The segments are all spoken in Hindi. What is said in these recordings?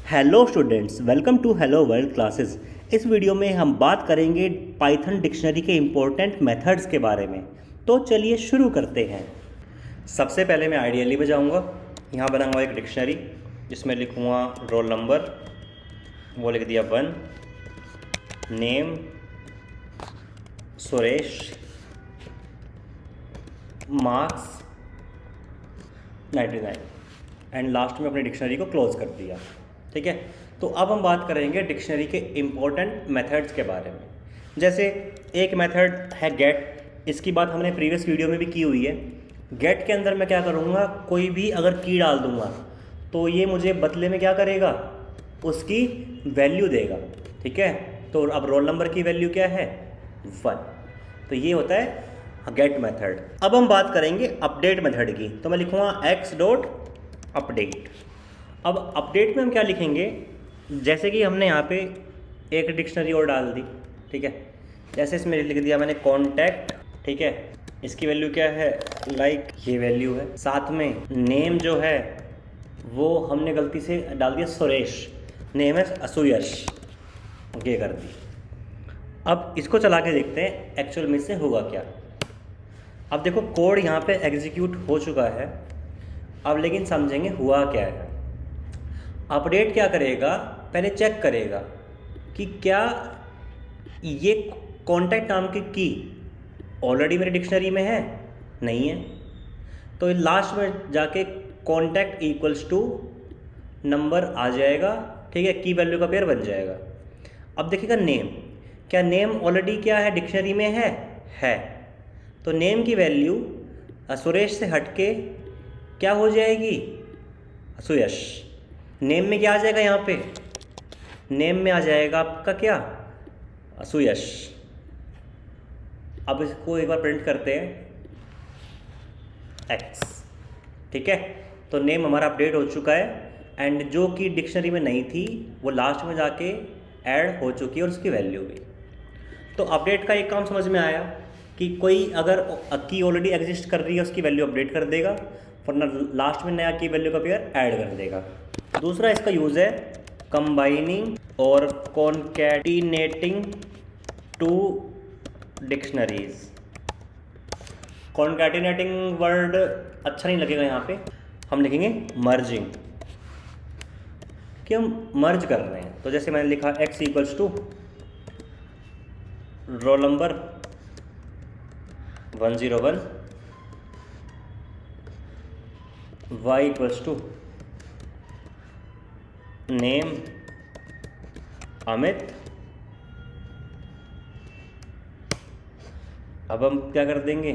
Hello students, welcome to hello world classes. इस वीडियो में हम बात करेंगे पाइथन डिक्शनरी के इम्पोर्टेंट मेथड्स के बारे में। तो चलिए शुरू करते हैं। सबसे पहले मैं आइडियली में जाऊँगा। यहाँ बनाऊँगा एक डिक्शनरी जिसमें लिखूँगा रोल नंबर, वो लिख दिया 1, name Suresh, marks 99 and last में अपनी डिक्शनरी को क्लोज कर दिया। ठीक है, तो अब हम बात करेंगे डिक्शनरी के इम्पोर्टेंट मेथड्स के बारे में। जैसे एक मेथड है गेट, इसकी बात हमने प्रीवियस वीडियो में भी की हुई है। गेट के अंदर मैं क्या करूँगा, कोई भी अगर की डाल दूँगा तो ये मुझे बदले में क्या करेगा, उसकी वैल्यू देगा। ठीक है, तो अब रोल नंबर की वैल्यू क्या है, 1। तो ये होता है गेट मेथड। अब हम बात करेंगे अपडेट मेथड की। तो मैं लिखूँगा x डॉट अपडेट। अब अपडेट में हम क्या लिखेंगे, जैसे कि हमने यहाँ पे एक डिक्शनरी और डाल दी। ठीक है, जैसे इसमें लिख दिया मैंने कॉन्टैक्ट। ठीक है, इसकी वैल्यू क्या है, लाइक ये वैल्यू है। साथ में नेम जो है वो हमने गलती से डाल दिया सुरेश, नेम है असुयश, ये कर दी। अब इसको चला के देखते हैं एक्चुअल में से होगा क्या। अब देखो कोड यहाँ पे एग्जीक्यूट हो चुका है। अब लेकिन समझेंगे हुआ क्या है। अपडेट क्या करेगा, पहले चेक करेगा कि क्या ये कॉन्टैक्ट नाम की ऑलरेडी मेरी डिक्शनरी में है, नहीं है। तो लास्ट में जाके कॉन्टैक्ट इक्वल्स टू नंबर आ जाएगा। ठीक है, की वैल्यू का पेयर बन जाएगा। अब देखिएगा नेम, क्या नेम ऑलरेडी क्या है, डिक्शनरी में है। तो नेम की वैल्यू सुरेश से हटके क्या हो जाएगी, सुयश। नेम में क्या आ जाएगा, यहाँ पे नेम में आ जाएगा आपका क्या, सुयश। अब इसको एक बार प्रिंट करते हैं x। ठीक है, तो नेम हमारा अपडेट हो चुका है एंड जो कि डिक्शनरी में नहीं थी वो लास्ट में जाके ऐड हो चुकी है और उसकी वैल्यू भी। तो अपडेट का एक काम समझ में आया कि कोई अगर की ऑलरेडी एग्जिस्ट कर रही है उसकी वैल्यू अपडेट कर देगा, वरना लास्ट में नया की वैल्यू का पेयर ऐड कर देगा। दूसरा इसका यूज़ है कंबाइनिंग और कॉन्कैटिनेटिंग टू डिक्शनरीज। कॉन्कैटिनेटिंग वर्ड अच्छा नहीं लगेगा, यहाँ पे हम लिखेंगे मर्जिंग, कि हम मर्ज कर रहे हैं। तो जैसे मैंने लिखा x equals to roll number 101, y equals to name Amit. अब हम क्या कर देंगे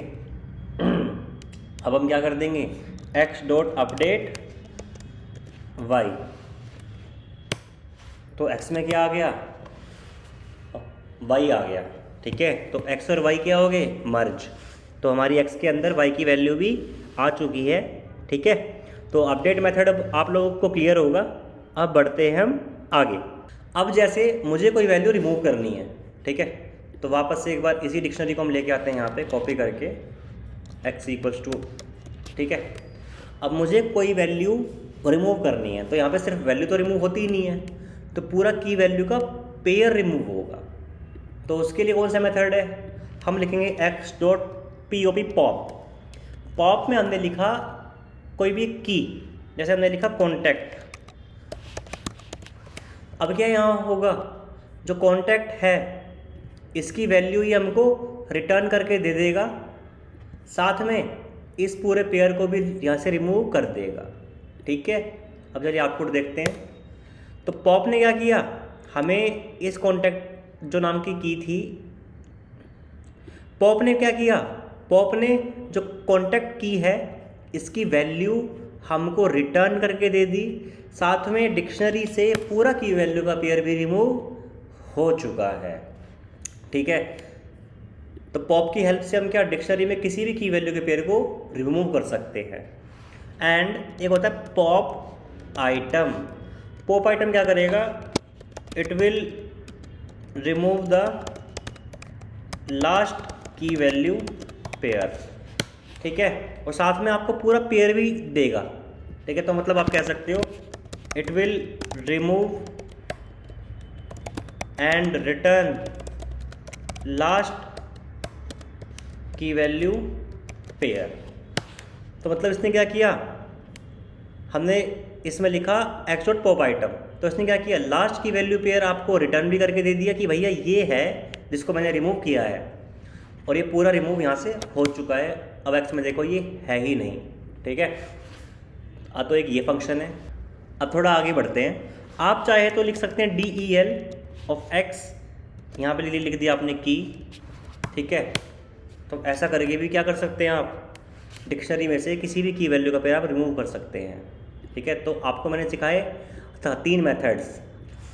x डॉट अपडेट y। तो x में क्या आ गया, y आ गया। ठीक है, तो x और y क्या हो गए, मर्ज। तो हमारी x के अंदर y की वैल्यू भी आ चुकी है। ठीक है, तो अपडेट मेथड अब आप लोगों को क्लियर होगा। अब बढ़ते हैं हम आगे। अब जैसे मुझे कोई वैल्यू रिमूव करनी है, ठीक है, तो वापस से एक बार इसी डिक्शनरी को हम लेके आते हैं यहाँ पे कॉपी करके x इक्वल्स टू। ठीक है, अब मुझे कोई वैल्यू रिमूव करनी है, तो यहाँ पे सिर्फ वैल्यू तो रिमूव होती ही नहीं है, तो पूरा की वैल्यू का पेयर रिमूव होगा। तो उसके लिए कौन सा मेथड है, हम लिखेंगे x डॉट पॉप। पॉप में हमने लिखा कोई भी की, जैसे हमने लिखा कॉन्टैक्ट। अब क्या यहाँ होगा, जो कॉन्टैक्ट है इसकी वैल्यू ही हमको रिटर्न करके दे देगा, साथ में इस पूरे पेयर को भी यहाँ से रिमूव कर देगा। ठीक है, अब चलिए आउटपुट देखते हैं। तो पॉप ने क्या किया, हमें इस कॉन्टैक्ट जो नाम की थी, पॉप ने क्या किया, पॉप ने जो कॉन्टैक्ट की है इसकी वैल्यू हमको रिटर्न करके दे दी, साथ में डिक्शनरी से पूरा की वैल्यू का पेयर भी रिमूव हो चुका है। ठीक है, तो पॉप की हेल्प से हम क्या डिक्शनरी में किसी भी की वैल्यू के पेयर को रिमूव कर सकते हैं। एंड एक होता है पॉप आइटम। पॉप आइटम क्या करेगा, it will remove the last की वैल्यू पेयर। ठीक है, और साथ में आपको पूरा पेयर भी देगा। ठीक है, तो मतलब आप कह सकते हो it will remove and return last की वैल्यू पेयर। तो मतलब इसने क्या किया, हमने इसमें लिखा एक्स डॉट पॉप आइटम, तो इसने क्या किया, लास्ट की वैल्यू पेयर आपको रिटर्न भी करके दे दिया कि भैया ये है जिसको मैंने रिमूव किया है, और ये पूरा रिमूव यहाँ से हो चुका है। अब एक्स में देखो ये है ही नहीं, ठीक है। तो एक ये फंक्शन है। अब थोड़ा आगे बढ़ते हैं। आप चाहे तो लिख सकते हैं DEL ऑफ एक्स, यहाँ पे लिख दिया आपने की, ठीक है। तो ऐसा करके भी क्या कर सकते हैं आप, डिक्शनरी में से किसी भी की वैल्यू का पेयर आप रिमूव कर सकते हैं, ठीक है। तो आपको मैंने सिखाए था 3 मेथड्स,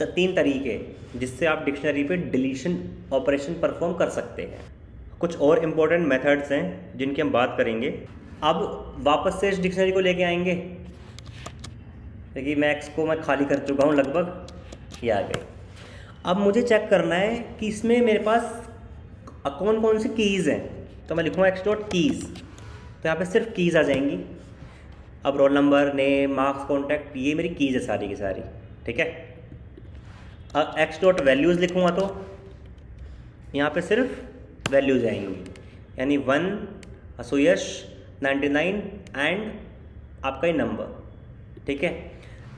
3 तरीके जिससे आप डिक्शनरी पे डिलीशन ऑपरेशन परफॉर्म कर सकते हैं। कुछ और इम्पोर्टेंट मेथड्स हैं जिनकी हम बात करेंगे। अब वापस से इस डिक्शनरी को लेके आएंगे, देखिए मैक्स को मैं खाली कर चुका हूँ लगभग, ये आ गई। अब मुझे चेक करना है कि इसमें मेरे पास कौन कौन सी कीज़ हैं, तो मैं लिखूँगा एक्स डॉट कीज़, तो यहाँ पे सिर्फ कीज़ आ जाएंगी। अब roll number, name, marks, contact, ये मेरी कीज़ है सारी की सारी, ठीक है। अब एक्स डॉट वैल्यूज़ लिखूँगा तो यहाँ पे सिर्फ वैल्यूज़ आएंगी, यानी 1 सुयश 99 एंड आपका ही नंबर, ठीक है।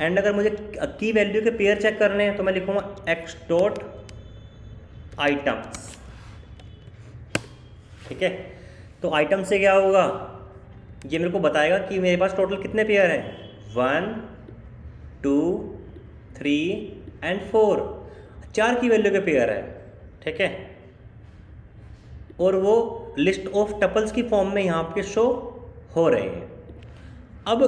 एंड अगर मुझे की वैल्यू के पेयर चेक करने हैं तो मैं लिखूँगा एक्स डॉट आइटम्स, ठीक है। तो आइटम से क्या होगा, ये मेरे को बताएगा कि मेरे पास टोटल कितने पेयर हैं, 1 2 3 एंड 4, 4 की वैल्यू के पेयर है, ठीक है। और वो लिस्ट ऑफ टपल्स की फॉर्म में यहाँ पे शो हो रहे हैं। अब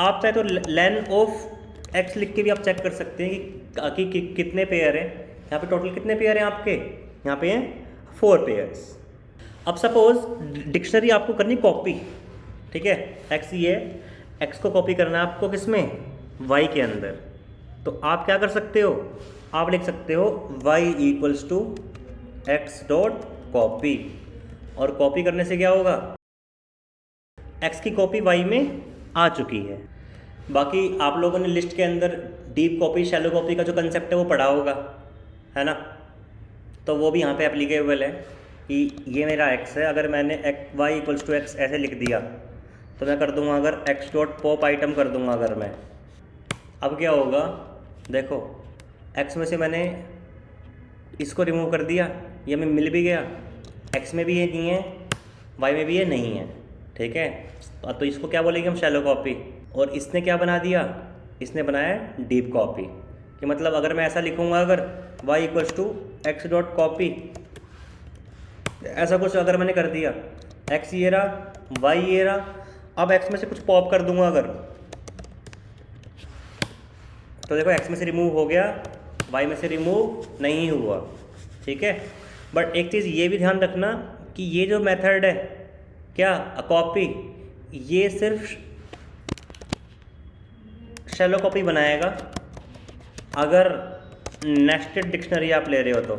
आप चाहे तो लेन ऑफ एक्स लिख के भी आप चेक कर सकते हैं कि कितने पेयर हैं। यहाँ पे टोटल कितने पेयर हैं आपके, यहाँ पे हैं 4 पेयर्स। अब सपोज डिक्शनरी आपको करनी कॉपी, ठीक है। एक्स ये एक्स को कॉपी करना है आपको किसमें, वाई के अंदर। तो आप क्या कर सकते हो, आप लिख सकते हो y equals to x dot copy, और कॉपी करने से क्या होगा, एक्स की कॉपी वाई में आ चुकी है। बाकी आप लोगों ने लिस्ट के अंदर डीप कॉपी शैलो कॉपी का जो कंसेप्ट है वो पढ़ा होगा, है ना। तो वो भी यहाँ पे एप्लीकेबल है कि ये मेरा एक्स है, अगर मैंने वाई इक्वल्स टू एक्स ऐसे लिख दिया तो मैं कर दूंगा अगर एक्स डॉट पॉप आइटम कर दूंगा अगर मैं, अब क्या होगा, देखो एक्स में से मैंने इसको रिमूव कर दिया, ये हमें मिल भी गया, एक्स में भी ये नहीं है, वाई में भी ये नहीं है, ठीक है। तो इसको क्या बोलेंगे हम, शैलो कॉपी। और इसने क्या बना दिया, इसने बनाया डीप कॉपी, कि मतलब अगर मैं ऐसा लिखूंगा अगर y equals to x dot copy, ऐसा कुछ अगर मैंने कर दिया, x ये रहा, y ये रहा, अब x में से कुछ पॉप कर दूंगा अगर, तो देखो x में से रिमूव हो गया, y में से रिमूव नहीं हुआ, ठीक है। बट एक चीज़ ये भी ध्यान रखना कि ये जो मेथड है क्या, कॉपी, ये सिर्फ शैलो कॉपी बनाएगा अगर नेस्टेड डिक्शनरी आप ले रहे हो तो,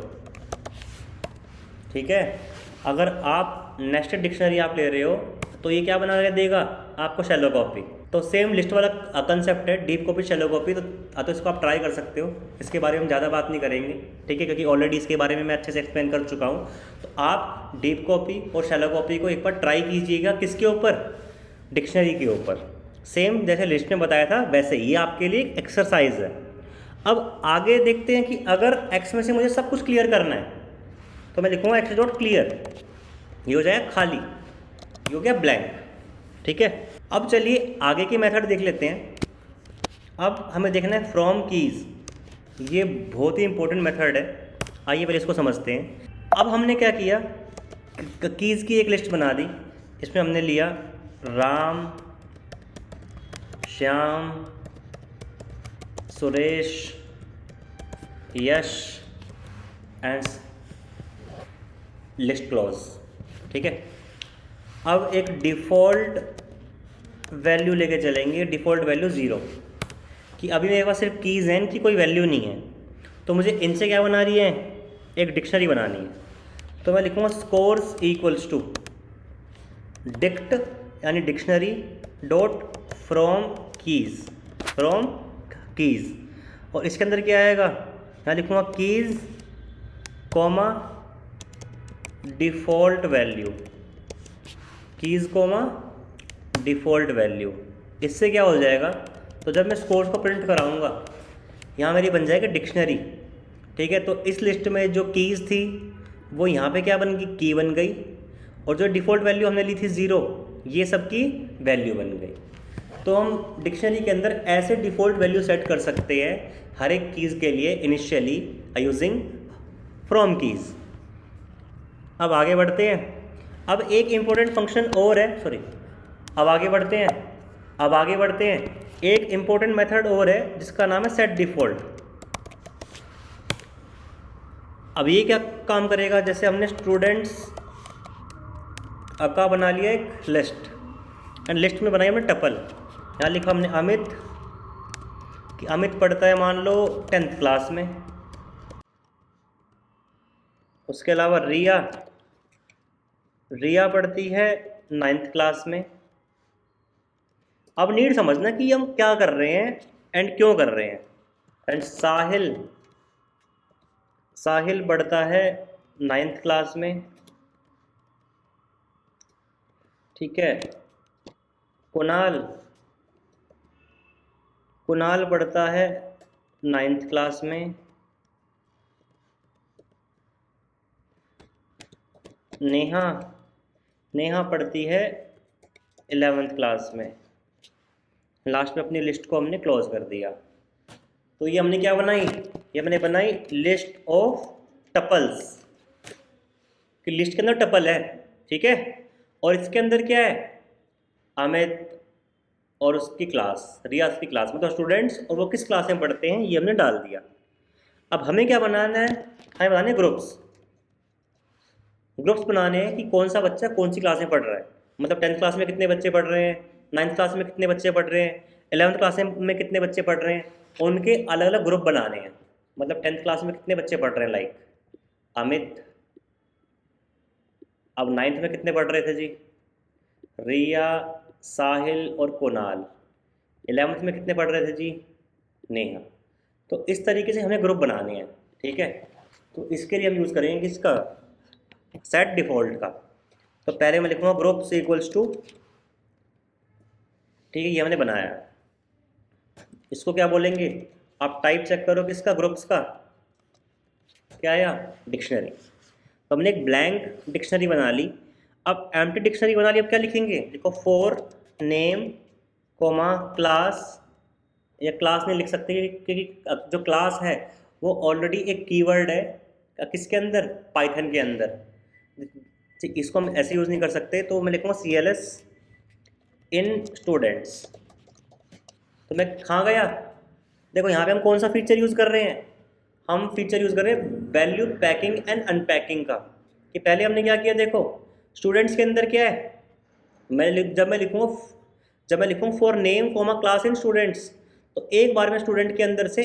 ठीक है। अगर आप नेस्टेड डिक्शनरी आप ले रहे हो तो ये क्या बना के देगा आपको, शैलो कॉपी। तो सेम लिस्ट वाला कंसेप्ट है, डीप कॉपी शैलो कॉपी। तो इसको आप ट्राई कर सकते हो, इसके बारे में हम ज़्यादा बात नहीं करेंगे, ठीक है, क्योंकि ऑलरेडी इसके बारे में मैं अच्छे से एक्सप्लेन कर चुका हूँ। तो आप डीप कॉपी और शैलो कॉपी को एक बार ट्राई कीजिएगा, किसके ऊपर, डिक्शनरी के ऊपर। सेम जैसे लिस्ट में बताया था वैसे ये आपके लिए एक एक्सरसाइज है। अब आगे देखते हैं कि अगर एक्स में से मुझे सब कुछ क्लियर करना है तो मैं लिखूँगा एक्स डॉट क्लियर, ये हो जाएगा खाली, ये हो गया ब्लैंक, ठीक है। अब चलिए आगे की मेथड देख लेते हैं। अब हमें देखना है फ्रॉम कीज़, ये बहुत ही इंपॉर्टेंट मेथड है। आइए पहले इसको समझते हैं। अब हमने क्या किया, कीज़ की एक लिस्ट बना दी, इसमें हमने लिया राम, श्याम, सुरेश, यश एंड लिस्ट क्लॉज, ठीक है। अब एक डिफ़ॉल्ट वैल्यू लेके चलेंगे, डिफ़ॉल्ट वैल्यू 0, कि अभी मेरे पास सिर्फ कीज़ हैं, इनकी कोई वैल्यू नहीं है, तो मुझे इनसे क्या बना रही है, एक डिक्शनरी बनानी है। तो मैं लिखूँगा स्कोर्स इक्वल्स टू डिक्ट यानी dictionary dot from keys, from keys, और इसके अंदर क्या आएगा, यहाँ लिखूँगा keys comma default value, keys comma default value. इससे क्या हो जाएगा, तो जब मैं स्कोर्स को प्रिंट कराऊंगा यहाँ मेरी बन जाएगी डिक्शनरी, ठीक है। तो इस लिस्ट में जो कीज़ थी वो यहाँ पे क्या बन गई, की बन गई, और जो डिफ़ॉल्ट वैल्यू हमने ली थी 0, ये सब की वैल्यू बन गई। तो हम डिक्शनरी के अंदर ऐसे डिफ़ॉल्ट वैल्यू सेट कर सकते हैं हर एक कीज़ के लिए इनिशियली यूजिंग फ्रॉम कीज़। अब आगे बढ़ते हैं। अब एक इम्पोर्टेंट फंक्शन और है, सॉरी, अब आगे बढ़ते हैं। एक इम्पोर्टेंट मेथड और है जिसका नाम है सेट डिफ़ॉल्ट। अब ये क्या काम करेगा, जैसे हमने स्टूडेंट्स का बना लिया एक लिस्ट, एंड लिस्ट में बनाई हमने टपल। यहाँ लिखा हमने अमित, कि अमित पढ़ता है मान लो 10th क्लास में। उसके अलावा रिया पढ़ती है 9th क्लास में। अब नीड समझना कि हम क्या कर रहे हैं एंड क्यों कर रहे हैं। एंड साहिल पढ़ता है 9th क्लास में, ठीक है। कुणाल पढ़ता है 9th क्लास में। नेहा पढ़ती है 11th क्लास में। लास्ट में अपनी लिस्ट को हमने क्लोज कर दिया। तो ये हमने क्या बनाई, ये हमने बनाई लिस्ट ऑफ टपल्स, कि लिस्ट के अंदर टपल है, ठीक है। और इसके अंदर क्या है, अमित और उसकी क्लास, रिया की क्लास, मतलब स्टूडेंट्स, और वो किस क्लास में पढ़ते हैं ये हमने डाल दिया। अब हमें क्या बनाना है, हमें बनाने ग्रुप्स बनाने हैं कि कौन सा बच्चा कौन सी क्लास में पढ़ रहा है। मतलब 10th क्लास में कितने बच्चे पढ़ रहे हैं, 9th क्लास में कितने बच्चे पढ़ रहे हैं, 11th क्लास में कितने बच्चे पढ़ रहे हैं, उनके अलग अलग ग्रुप बनाने हैं। मतलब 10th क्लास में कितने बच्चे पढ़ रहे हैं, लाइक अमित। अब 9th में कितने पढ़ रहे थे जी, रिया, साहिल और कुणाल। 11th में कितने पढ़ रहे थे जी, नेहा। तो इस तरीके से हमें ग्रुप बनाने हैं, ठीक है। तो इसके लिए हम यूज़ करेंगे किसका, सेट डिफ़ॉल्ट का। तो पहले मैं लिखूँगा ग्रुप्स इक्वल्स टू, ठीक है, ये हमने बनाया। इसको क्या बोलेंगे, आप टाइप चेक करो किसका, ग्रुप्स का। क्या आया, डिक्शनरी। तो हमने एक ब्लैंक डिक्शनरी बना ली। अब एम्प्टी डिक्शनरी बना ली, अब क्या लिखेंगे, देखो फॉर नेम कोमा क्लास, या क्लास नहीं लिख सकते क्योंकि जो क्लास है वो ऑलरेडी एक कीवर्ड है किसके अंदर, पाइथन के अंदर। इसको हम ऐसे यूज़ नहीं कर सकते, तो मैं लिखूँगा CLS इन स्टूडेंट्स। तो मैं कहाँ गया, देखो यहाँ पे हम कौन सा फीचर यूज़ कर रहे हैं, हम फीचर यूज़ कर रहे हैं वैल्यू पैकिंग एंड अनपैकिंग का। कि पहले हमने क्या किया, देखो स्टूडेंट्स के अंदर क्या है, जब मैं लिखूँ for name comma class in students, तो एक बार में स्टूडेंट के अंदर से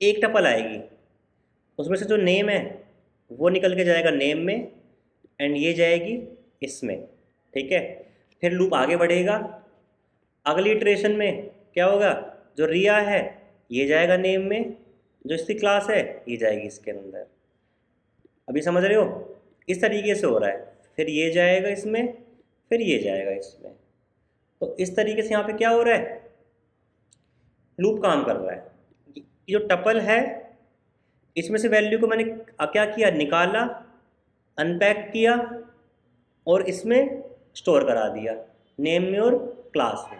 एक टपल आएगी, उसमें से जो नेम है वो निकल के जाएगा नेम में, एंड ये जाएगी इसमें, ठीक है। फिर लूप आगे बढ़ेगा, अगली इटरेशन में क्या होगा, जो रिया है ये जाएगा नेम में, जो इसकी क्लास है ये जाएगी इसके अंदर। अभी समझ रहे हो, इस तरीके से हो रहा है। फिर ये जाएगा इसमें, फिर ये जाएगा इसमें। तो इस तरीके से यहाँ पे क्या हो रहा है, लूप काम कर रहा है। ये जो टपल है इसमें से वैल्यू को मैंने क्या किया, निकाला, अनपैक किया और इसमें स्टोर करा दिया, नेम में और क्लास में।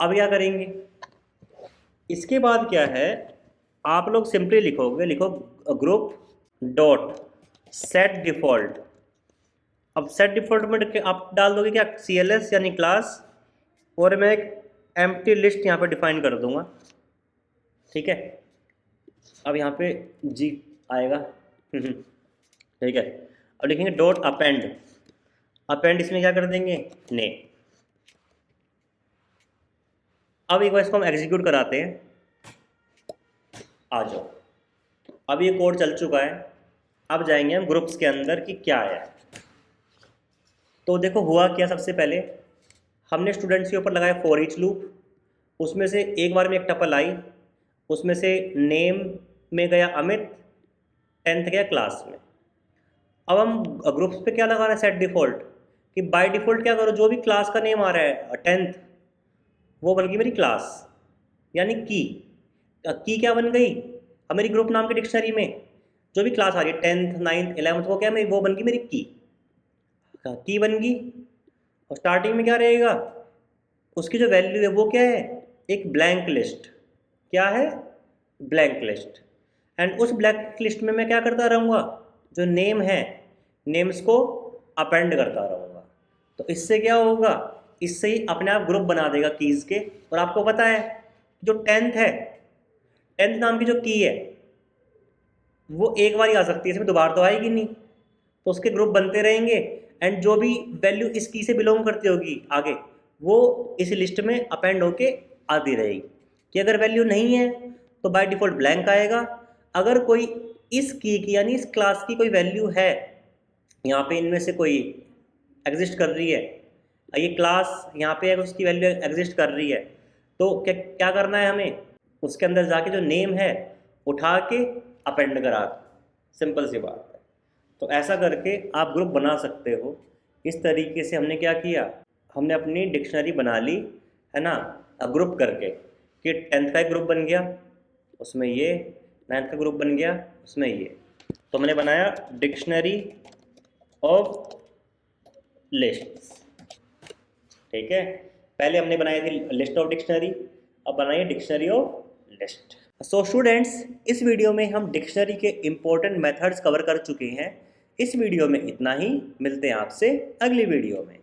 अब क्या करेंगे, इसके बाद क्या है, आप लोग सिंपली लिखो ग्रुप डॉट सेट डिफ़ॉल्ट। अब सेट डिफ़ॉल्ट में आप डाल दोगे क्या, CLS यानी क्लास, और मैं एक एम्प्टी लिस्ट यहाँ पे डिफाइन कर दूंगा, ठीक है। अब यहाँ पे जी आएगा, ठीक है। अब लिखेंगे डॉट अपेंड इसमें क्या कर देंगे, ने। अब एक बार इसको हम एग्जीक्यूट कराते हैं, आ जाओ। अब ये कोड चल चुका है। अब जाएंगे हम ग्रुप्स के अंदर कि क्या है। तो देखो हुआ क्या, सबसे पहले हमने स्टूडेंट्स के ऊपर लगाया फॉर ईच लूप, उसमें से एक बार में एक टपल आई, उसमें से नेम में गया अमित, 10th गया क्लास में। अब हम ग्रुप्स पे क्या लगा रहे हैं, सेट डिफ़ॉल्ट, कि बाय डिफ़ॉल्ट क्या करो, जो भी क्लास का नेम आ रहा है 10th, वो बन गई मेरी क्लास, यानी की क्या बन गई, अब मेरी ग्रुप नाम की डिक्शनरी में जो भी क्लास आ रही है 10th 9th 11th वो क्या मेरी, वो बन गई मेरी की बन गई। और स्टार्टिंग में क्या रहेगा, उसकी जो वैल्यू है वो क्या है, एक ब्लैंक लिस्ट। क्या है, ब्लैंक लिस्ट। एंड उस ब्लैंक लिस्ट में मैं क्या करता रहूँगा, जो नेम है नेम्स को अपेंड करता रहूँगा। तो इससे क्या होगा, इससे ही अपने आप ग्रुप बना देगा कीज़ के। और आपको पता है जो 10th है, 10th नाम की जो की है वो एक बार ही आ सकती है, इसमें दोबारा तो आएगी नहीं, तो उसके ग्रुप बनते रहेंगे। एंड जो भी वैल्यू इस की से बिलोंग करती होगी आगे, वो इस लिस्ट में अपेंड होके आती रहेगी। कि अगर वैल्यू नहीं है तो बाय डिफ़ॉल्ट ब्लैंक आएगा, अगर कोई इस की यानी इस क्लास की कोई वैल्यू है, यहाँ पे इनमें से कोई एग्जिस्ट कर रही है, ये क्लास यहाँ पे अगर उसकी वैल्यू एग्जिस्ट कर रही है, तो क्या क्या करना है हमें, उसके अंदर जाके जो नेम है उठा के अपेंड करा, सिंपल सी बात है। तो ऐसा करके आप ग्रुप बना सकते हो। इस तरीके से हमने क्या किया, हमने अपनी डिक्शनरी बना ली है ना, ग्रुप करके, कि 10th का एक ग्रुप बन गया उसमें ये, 9th का ग्रुप बन गया उसमें ये। तो हमने बनाया डिक्शनरी ऑफ लिस्ट्स, ठीक है। पहले हमने बनाई थी लिस्ट ऑफ डिक्शनरी, अब बनाइए dictionary of list. So students, इस वीडियो में हम डिक्शनरी के इम्पोर्टेंट मेथड्स कवर कर चुके हैं। इस वीडियो में इतना ही, मिलते हैं आपसे अगली वीडियो में।